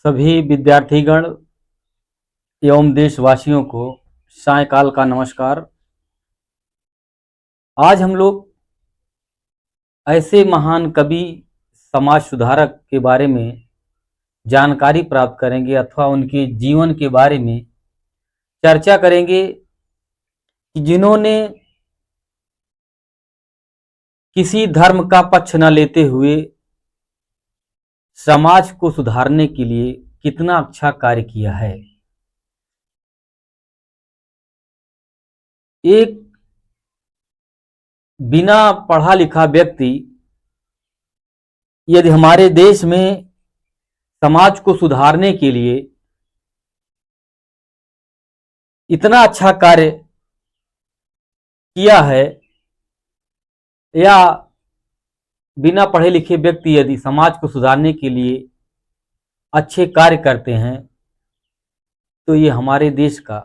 सभी विद्यार्थीगण एवं देशवासियों को सायंकाल का नमस्कार। आज हम लोग ऐसे महान कवि समाज सुधारक के बारे में जानकारी प्राप्त करेंगे अथवा उनके जीवन के बारे में चर्चा करेंगे कि जिन्होंने किसी धर्म का पक्ष न लेते हुए समाज को सुधारने के लिए कितना अच्छा कार्य किया है। एक बिना पढ़ा लिखा व्यक्ति यदि हमारे देश में समाज को सुधारने के लिए इतना अच्छा कार्य किया है, या बिना पढ़े लिखे व्यक्ति यदि समाज को सुधारने के लिए अच्छे कार्य करते हैं, तो ये हमारे देश का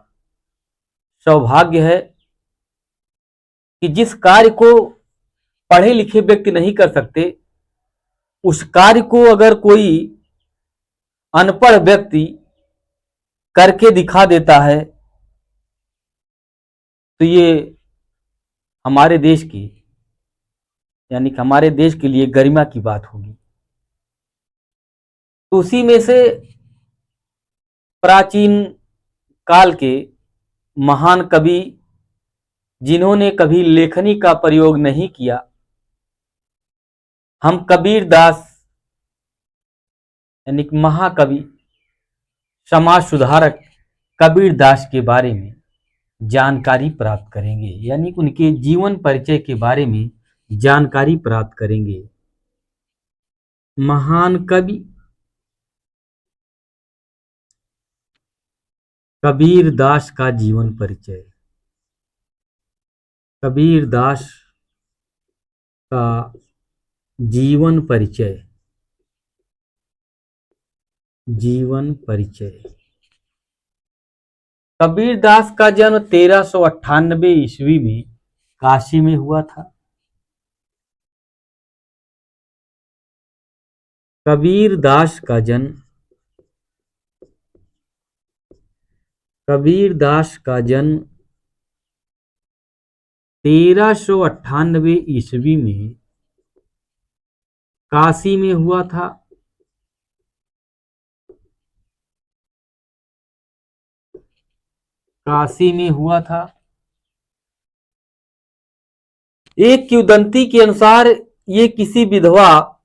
सौभाग्य है कि जिस कार्य को पढ़े लिखे व्यक्ति नहीं कर सकते, उस कार्य को अगर कोई अनपढ़ व्यक्ति करके दिखा देता है, तो ये हमारे देश की यानी कि हमारे देश के लिए गरिमा की बात होगी। तो उसी में से प्राचीन काल के महान कवि जिन्होंने कभी लेखनी का प्रयोग नहीं किया, हम कबीर दास यानी कि महाकवि समाज सुधारक कबीर दास के बारे में जानकारी प्राप्त करेंगे, यानी उनके जीवन परिचय के बारे में जानकारी प्राप्त करेंगे। महान कवि कबीर दास का जीवन परिचय। कबीर दास का जीवन परिचय। जीवन परिचय। कबीर दास का जन्म 1398 ईस्वी में काशी में हुआ था। कबीर दास का जन्म 1398 ईस्वी में काशी में हुआ था। काशी में हुआ था। एक किंवदंती के अनुसार ये किसी विधवा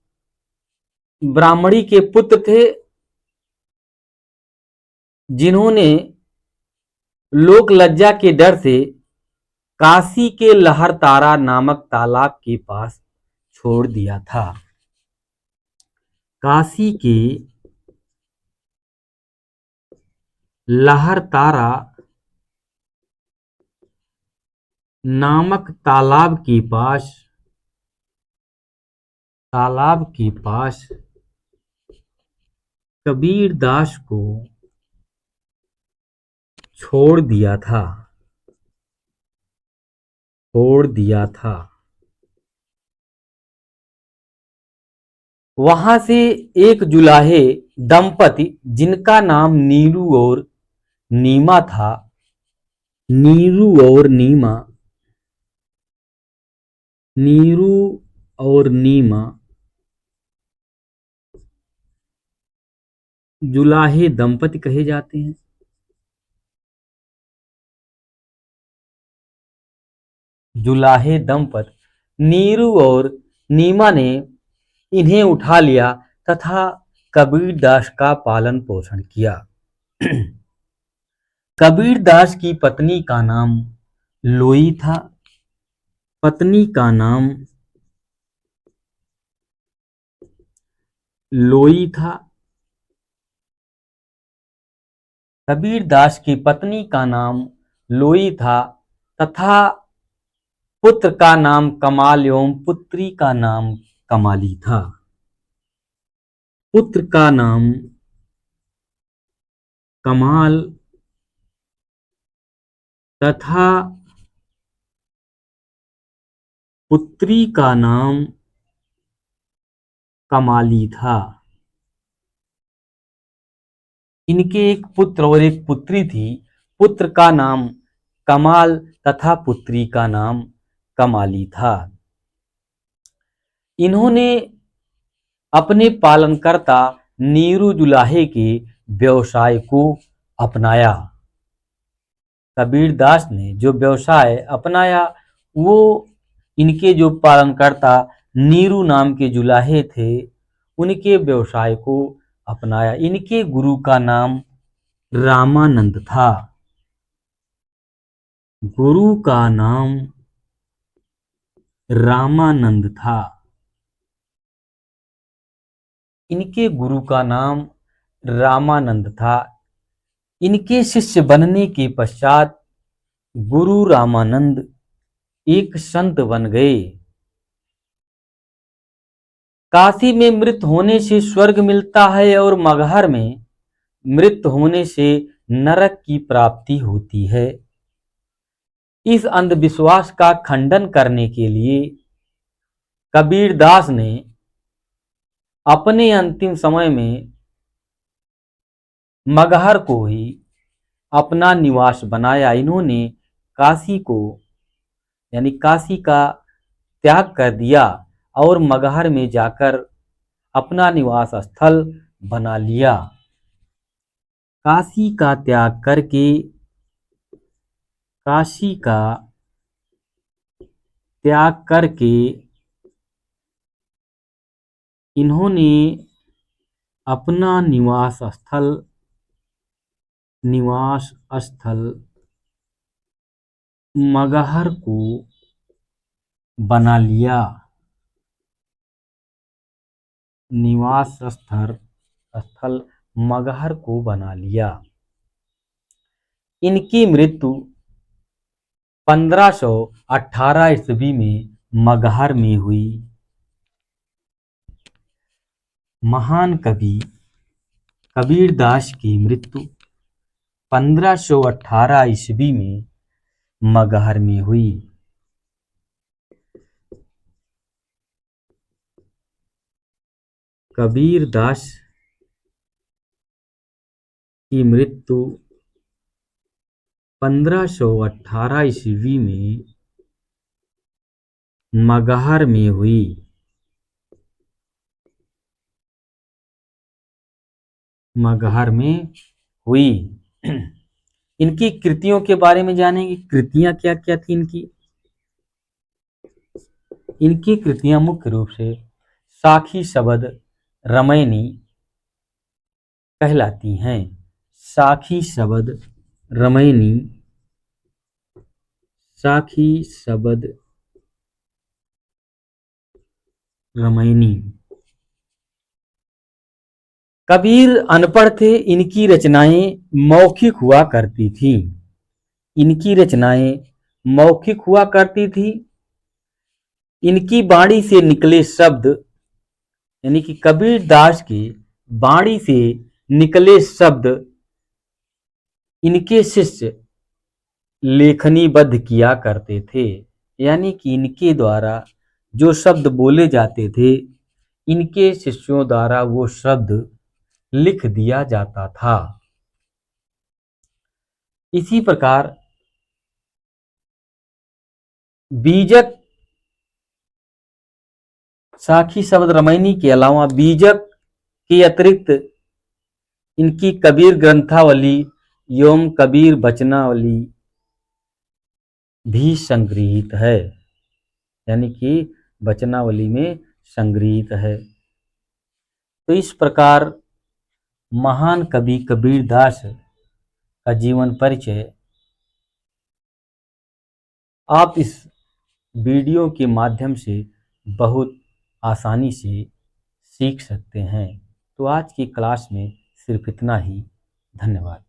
ब्राह्मणी के पुत्र थे, जिन्होंने लोक लज्जा के डर से काशी के लहरतारा नामक तालाब के पास छोड़ दिया था। काशी के लहरतारा नामक तालाब के पास कबीर दास को छोड़ दिया था। वहां से एक जुलाहे दंपति जिनका नाम नीरू और नीमा था, नीरू और नीमा जुलाहे दंपति कहे जाते हैं। जुलाहे दंपति नीरू और नीमा ने इन्हें उठा लिया तथा कबीर दास का पालन पोषण किया। कबीर दास की पत्नी का नाम लोई था। पत्नी का नाम लोई था। कबीर दास की पत्नी का नाम लोई था तथा पुत्र का नाम कमाल एवं पुत्री का नाम कमाली था। पुत्र का नाम कमाल तथा पुत्री का नाम कमाली था। इनके एक पुत्र और एक पुत्री थी। पुत्र का नाम कमाल तथा पुत्री का नाम कमाली था। इन्होंने अपने पालनकर्ता नीरू जुलाहे के व्यवसाय को अपनाया। कबीरदास ने जो व्यवसाय अपनाया वो इनके जो पालनकर्ता नीरू नाम के जुलाहे थे उनके व्यवसाय को अपनाया। इनके गुरु का नाम रामानंद था। गुरु का नाम रामानंद था। इनके गुरु का नाम रामानंद था। इनके शिष्य बनने के पश्चात गुरु रामानंद एक संत बन गए। काशी में मृत होने से स्वर्ग मिलता है और मगहर में मृत होने से नरक की प्राप्ति होती है। इस अंधविश्वास का खंडन करने के लिए कबीरदास ने अपने अंतिम समय में मगहर को ही अपना निवास बनाया। इन्होंने काशी को यानी काशी का त्याग कर दिया और मगहर में जाकर अपना निवास स्थल बना लिया। काशी का त्याग करके काशी का त्याग करके इन्होंने अपना निवास स्थल मगहर को बना लिया। निवास स्थल मगहर को बना लिया। इनकी मृत्यु 1518 ईस्वी में मगहर में हुई। महान कवि कबीरदास की मृत्यु 1518 ईस्वी में मगहर में हुई। कबीरदास की मृत्यु 1518 ईस्वी में मगहर में हुई। मगहर में हुई। इनकी कृतियों के बारे में जानेंगे। कृतियां क्या क्या थी इनकी। इनकी कृतियां मुख्य रूप से साखी शबद रामायणी कहलाती हैं। साखी शबद रामायणी। साखी शबद रामायणी। कबीर अनपढ़ थे। इनकी रचनाएं मौखिक हुआ करती थी। इनकी रचनाएं मौखिक हुआ करती थी। इनकी वाणी से निकले शब्द यानी कि कबीरदास की वाणी से निकले शब्द इनके शिष्य लेखनीबद्ध किया करते थे। यानी कि इनके द्वारा जो शब्द बोले जाते थे इनके शिष्यों द्वारा वो शब्द लिख दिया जाता था। इसी प्रकार बीजक साखी शब्द रामायणी के अलावा बीजक के अतिरिक्त इनकी कबीर ग्रंथावली एवं कबीर वचनावली भी संग्रहित है। यानी कि वचनावली में संग्रहित है। तो इस प्रकार महान कवि कबीरदास का जीवन परिचय आप इस वीडियो के माध्यम से बहुत आसानी से सीख सकते हैं। तो आज की क्लास में सिर्फ इतना ही। धन्यवाद।